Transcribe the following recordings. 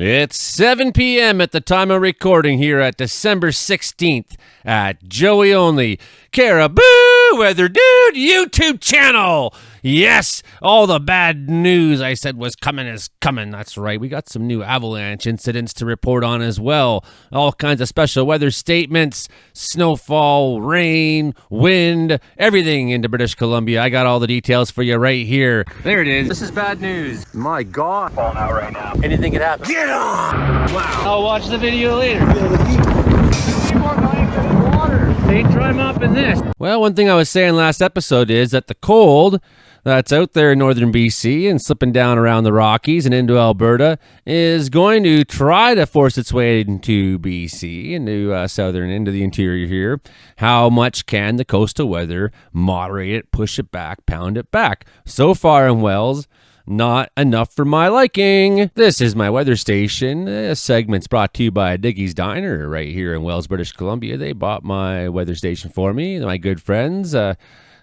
It's 7 p.m. at the time of recording here at December 16th at Joey Only Caribou Weather Dude YouTube channel. Yes, all the bad news I said was coming is coming. That's right. We got some new avalanche incidents to report on as well. All kinds of special weather statements, snowfall, rain, wind, everything into British Columbia. I got all the details for you right here. There it is. This is bad news. My God. Falling out right now. Anything could happen. Get on! Wow. I'll watch the video later. They try mopping this. Well, one thing I was saying last episode is that the cold that's out there in northern BC and slipping down around the Rockies and into Alberta is going to try to force its way into BC, into southern, into the interior here. How much can the coastal weather moderate it, push it back, pound it back? So far in Wells, not enough for my liking. This is my weather station. A segment's brought to you by Diggy's Diner right here in Wells, British Columbia. They bought my weather station for me, my good friends.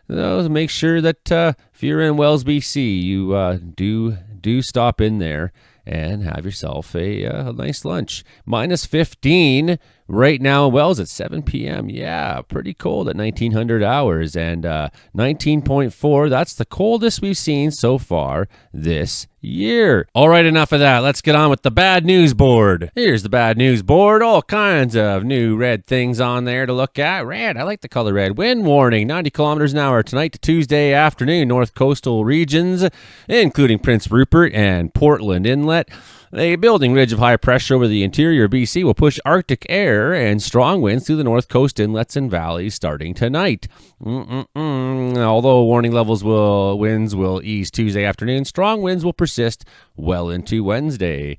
Make sure that if you're in Wells, BC, you do stop in there and have yourself a nice lunch. Minus 15 right now in Wells at 7 p.m. Yeah, pretty cold at 1900 hours. And 19.4, that's the coldest we've seen so far this year. All right, enough of that. Let's get on with the bad news board. Here's the bad news board. All kinds of new red things on there to look at. Red, I like the color red. Wind warning, 90 kilometers an hour tonight to Tuesday afternoon. North coastal regions, including Prince Rupert and Portland Inlet. A building ridge of high pressure over the interior BC will push Arctic air and strong winds through the north coast inlets and valleys starting tonight. Although warning winds will ease Tuesday afternoon, strong winds will persist well into Wednesday.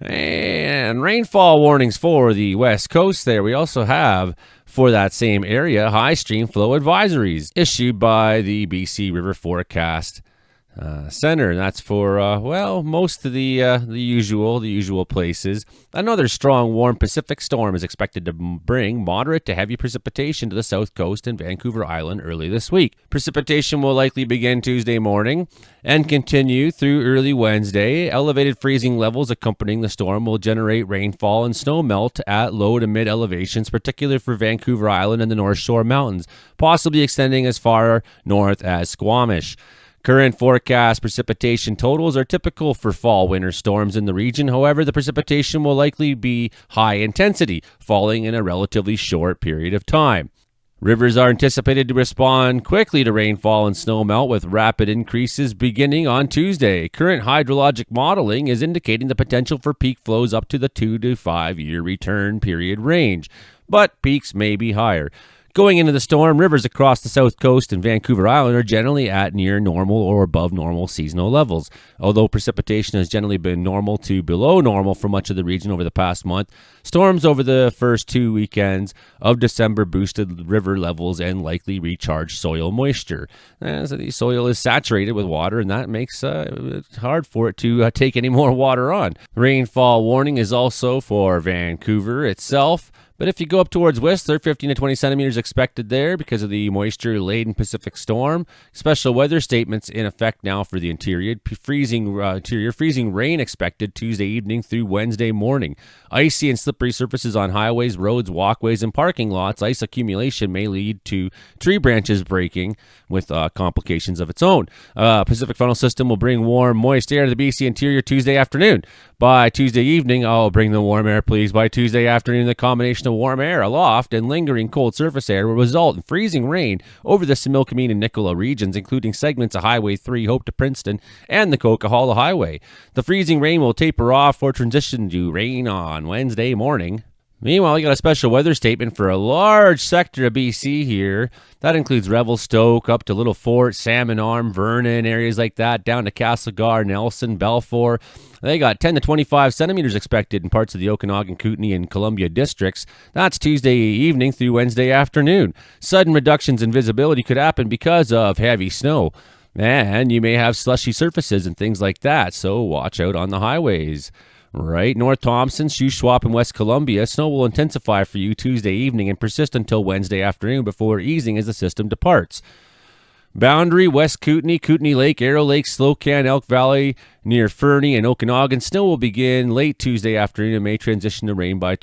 And rainfall warnings for the west coast there. We also have, for that same area, high stream flow advisories issued by the BC River Forecast Center. And that's for most of the usual places. Another strong warm Pacific storm is expected to bring moderate to heavy precipitation to the south coast and Vancouver Island early this week. Precipitation will likely begin Tuesday morning and continue through early Wednesday. Elevated freezing levels accompanying the storm will generate rainfall and snow melt at low to mid elevations, particularly for Vancouver Island and the North Shore Mountains, possibly extending as far north as Squamish. Current forecast precipitation totals are typical for fall-winter storms in the region. However, the precipitation will likely be high intensity, falling in a relatively short period of time. Rivers are anticipated to respond quickly to rainfall and snowmelt with rapid increases beginning on Tuesday. Current hydrologic modeling is indicating the potential for peak flows up to the 2 to 5 year return period range, but peaks may be higher. Going into the storm, rivers across the south coast and Vancouver Island are generally at near normal or above normal seasonal levels. Although precipitation has generally been normal to below normal for much of the region over the past month, storms over the first 2 weekends of December boosted river levels and likely recharged soil moisture. So the soil is saturated with water, and that makes it hard for it to take any more water on. Rainfall warning is also for Vancouver itself. But if you go up towards Whistler, 15 to 20 centimeters expected there because of the moisture-laden Pacific storm. Special weather statements in effect now for the interior. Freezing rain expected Tuesday evening through Wednesday morning. Icy and slippery surfaces on highways, roads, walkways, and parking lots. Ice accumulation may lead to tree branches breaking with complications of its own. Pacific frontal system will bring warm, moist air to the BC interior Tuesday afternoon. By Tuesday evening, bring the warm air, please. By Tuesday afternoon, the combination of warm air aloft and lingering cold surface air will result in freezing rain over the Similkameen and Nicola regions, including segments of Highway 3 Hope to Princeton and the Coquihalla Highway. The freezing rain will taper off for transition to rain on Wednesday morning. Meanwhile, we got a special weather statement for a large sector of BC here. That includes Revelstoke up to Little Fort, Salmon Arm, Vernon, areas like that, down to Castlegar, Nelson, Balfour. They got 10 to 25 centimeters expected in parts of the Okanagan, Kootenay, and Columbia districts. That's Tuesday evening through Wednesday afternoon. Sudden reductions in visibility could happen because of heavy snow. And you may have slushy surfaces and things like that, so watch out on the highways. Right, North Thompson, Shuswap, and West Columbia, snow will intensify for you Tuesday evening and persist until Wednesday afternoon before easing as the system departs. Boundary, West Kootenay, Kootenay Lake, Arrow Lake, Slocan, Elk Valley, near Fernie and Okanagan. Snow will begin late Tuesday afternoon and may transition to rain by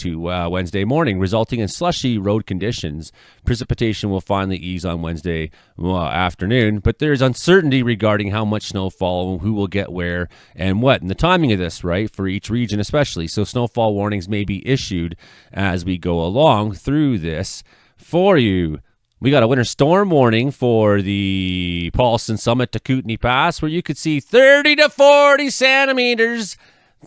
Wednesday morning, resulting in slushy road conditions. Precipitation will finally ease on Wednesday afternoon, but there's uncertainty regarding how much snowfall, who will get where, and what, and the timing of this, right, for each region especially. So snowfall warnings may be issued as we go along through this for you. We got a winter storm warning for the Paulson Summit to Kootenay Pass, where you could see 30 to 40 centimeters.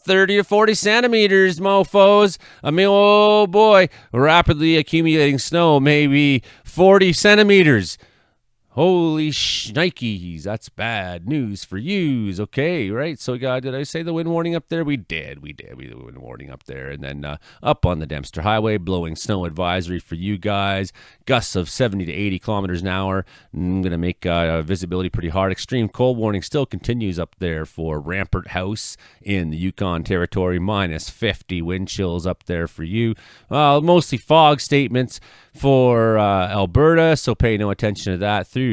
30 to 40 centimeters, mofos. I mean, oh boy, rapidly accumulating snow, maybe 40 centimeters. Holy shnikes, that's bad news for yous. Okay, right? So, did I say the wind warning up there? We did. We did the wind warning up there. And then up on the Dempster Highway, blowing snow advisory for you guys. Gusts of 70 to 80 kilometers an hour. I'm going to make visibility pretty hard. Extreme cold warning still continues up there for Rampart House in the Yukon Territory. Minus 50 wind chills up there for you. Mostly fog statements for Alberta, so pay no attention to that. Through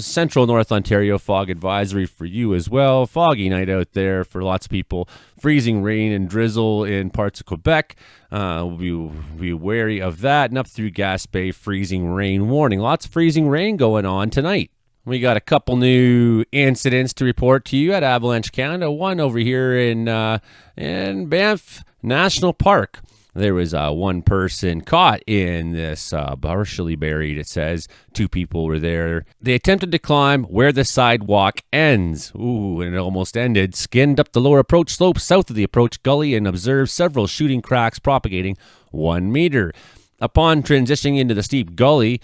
central North Ontario, fog advisory for you as well. Foggy night out there for lots of people. Freezing rain and drizzle in parts of Quebec. We'll be wary of that. And up through Gaspé, freezing rain warning. Lots of freezing rain going on tonight. We got a couple new incidents to report to you at Avalanche, Canada. One over here in Banff National Park. There was one person caught in this, partially buried, it says. 2 people were there. They attempted to climb where the sidewalk ends. Ooh, and it almost ended. Skinned up the lower approach slope south of the approach gully and observed several shooting cracks propagating 1 meter. Upon transitioning into the steep gully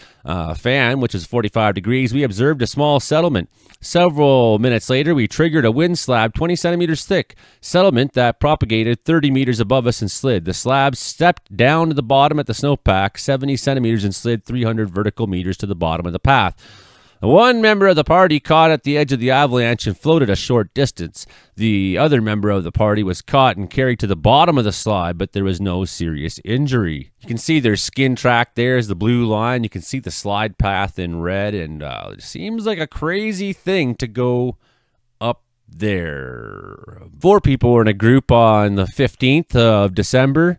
fan, which is 45 degrees, we observed a small settlement. Several minutes later, we triggered a wind slab 20 centimeters thick. Settlement that propagated 30 meters above us and slid. The slab stepped down to the bottom at the snowpack 70 centimeters and slid 300 vertical meters to the bottom of the path. One member of the party caught at the edge of the avalanche and floated a short distance. The other member of the party was caught and carried to the bottom of the slide, but there was no serious injury. You can see their skin track there is the blue line. You can see the slide path in red, and it seems like a crazy thing to go up there. 4 people were in a group on the 15th of December,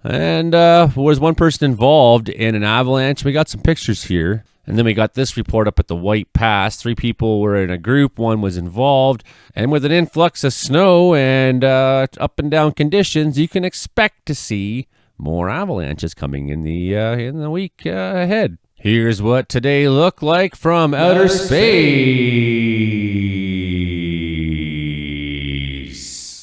and was one person involved in an avalanche. We got some pictures here. And then we got this report up at the White Pass. 3 people were in a group. 1 was involved. And with an influx of snow and up and down conditions, you can expect to see more avalanches coming in the week ahead. Here's what today looked like from outer space.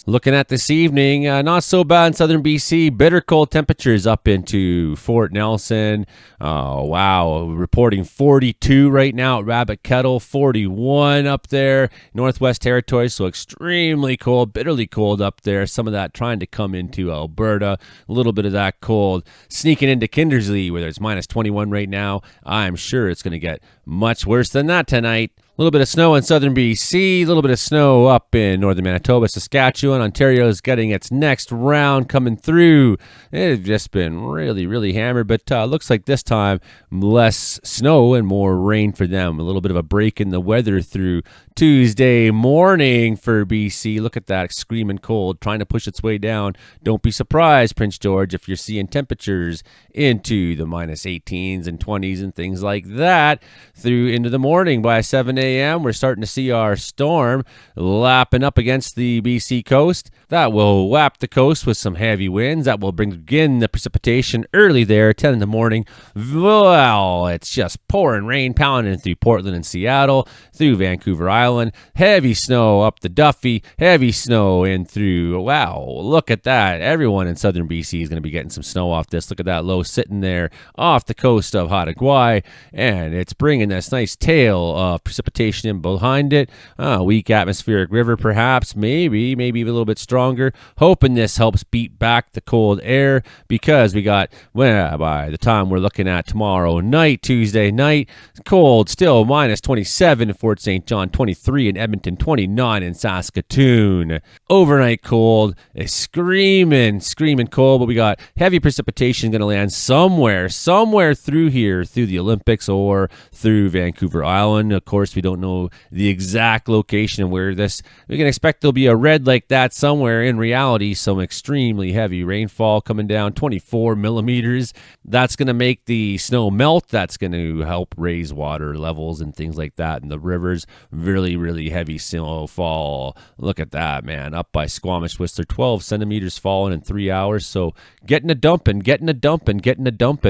Looking at this evening, not so bad in southern BC. Bitter cold temperatures up into Fort Nelson. Wow, reporting 42 right now at Rabbit Kettle, 41 up there. Northwest Territories, so extremely cold, bitterly cold up there. Some of that trying to come into Alberta. A little bit of that cold sneaking into Kindersley, where it's minus 21 right now. I'm sure it's going to get much worse than that tonight. A little bit of snow in southern BC, a little bit of snow up in northern Manitoba, Saskatchewan. Ontario is getting its next round coming through. It's just been really, really hammered, but looks like this time less snow and more rain for them. A little bit of a break in the weather through Tuesday morning for BC. Look at that, screaming cold, trying to push its way down. Don't be surprised, Prince George, if you're seeing temperatures into the minus 18s and 20s and things like that through into the morning. By 7 a.m., we're starting to see our storm lapping up against the BC coast. That will lap the coast with some heavy winds. That will begin the precipitation early there, 10 in the morning. Well, it's just pouring rain, pounding through Portland and Seattle, through Vancouver Island. Heavy snow up the Duffy, heavy snow in through, wow, look at that. Everyone in southern BC is going to be getting some snow off this. Look at that low sitting there off the coast of Haida Gwaii, and it's bringing this nice tail of precipitation precipitation in behind it. Weak atmospheric river, perhaps, maybe even a little bit stronger. Hoping this helps beat back the cold air, because we got, well, by the time we're looking at tomorrow night, Tuesday night, cold still, minus 27 in Fort St. John, 23 in Edmonton, 29 in Saskatoon. Overnight cold is screaming cold, but we got heavy precipitation going to land somewhere through here, through the Olympics or through Vancouver Island. Of course, we don't know the exact location where this, we can expect there'll be a red like that somewhere. In reality, some extremely heavy rainfall coming down, 24 millimeters. That's going to make the snow melt. That's going to help raise water levels and things like that in the rivers. Really heavy snowfall. Look at that, man. Up by Squamish, Whistler, 12 centimeters falling in 3 hours. So getting a dumping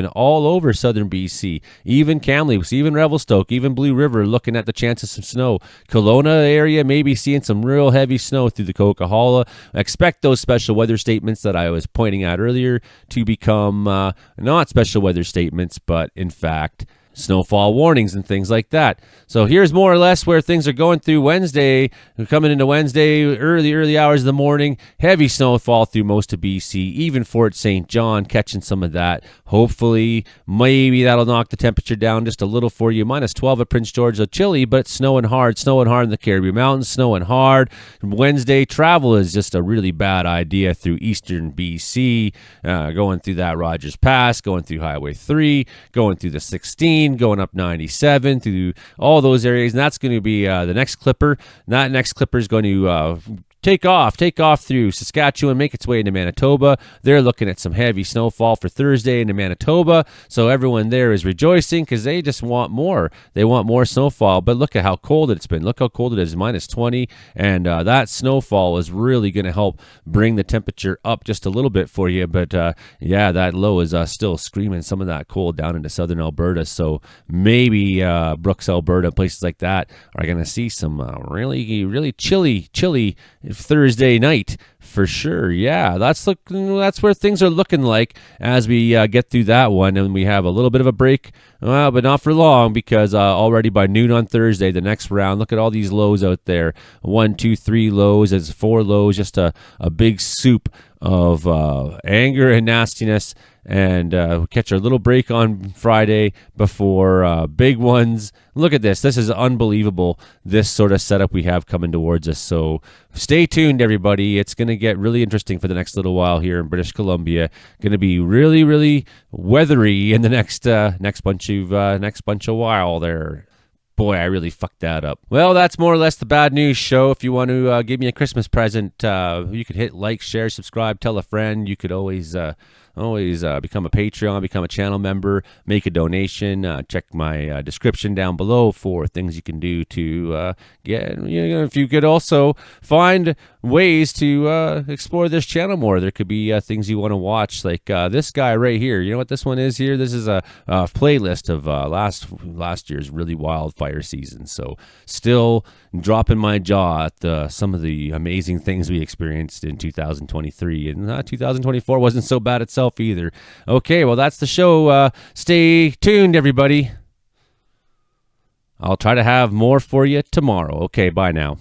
all over southern BC. Even Kamloops, even Revelstoke, even Blue River looking at the chance of some snow. Kelowna area maybe seeing some real heavy snow through the Coquihalla. Expect those special weather statements that I was pointing out earlier to become not special weather statements, but in fact snowfall warnings and things like that. So here's more or less where things are going through Wednesday. Coming into Wednesday, early hours of the morning, heavy snowfall through most of BC, even Fort St. John catching some of that. Hopefully, maybe that'll knock the temperature down just a little for you. Minus 12 at Prince George, so chilly, but it's snowing hard in the Caribou Mountains, snowing hard. Wednesday, travel is just a really bad idea through eastern BC, going through that Rogers Pass, going through Highway 3, going through the 16, going up 97 through all those areas, and that's going to be the next clipper. That next clipper is going to take off through Saskatchewan, make its way into Manitoba. They're looking at some heavy snowfall for Thursday into Manitoba, so everyone there is rejoicing because they just want more. They want more snowfall, but look at how cold it's been. Look how cold it is, minus 20, and that snowfall is really going to help bring the temperature up just a little bit for you, but yeah, that low is still screaming some of that cold down into southern Alberta, so maybe Brooks, Alberta, places like that are going to see some really chilly Thursday night for sure. Yeah, that's where things are looking like as we get through that one, and we have a little bit of a break, but not for long, because already by noon on Thursday, the next round, look at all these lows out there. 1, 2, 3 lows, it's 4 lows, just a big soup of anger and nastiness, and we catch our little break on Friday before big ones. Look at this. This is unbelievable, this sort of setup we have coming towards us. So stay tuned, everybody. It's going to get really interesting for the next little while here in British Columbia. Going to be really weathery in the next bunch of while there. Boy, I really fucked that up. Well, that's more or less the bad news show. If you want to give me a Christmas present, you could hit like, share, subscribe, tell a friend. You could always become a Patreon, become a channel member, make a donation. Check my description down below for things you can do to get, if you could also find ways to explore this channel more. There could be things you want to watch, like this guy right here. You know what this one is here? This is a playlist of last year's really wild fire season. So still dropping my jaw at some of the amazing things we experienced in 2023. And 2024 wasn't so bad itself either. Okay, well, that's the show. Stay tuned, everybody. I'll try to have more for you tomorrow. Okay, bye now.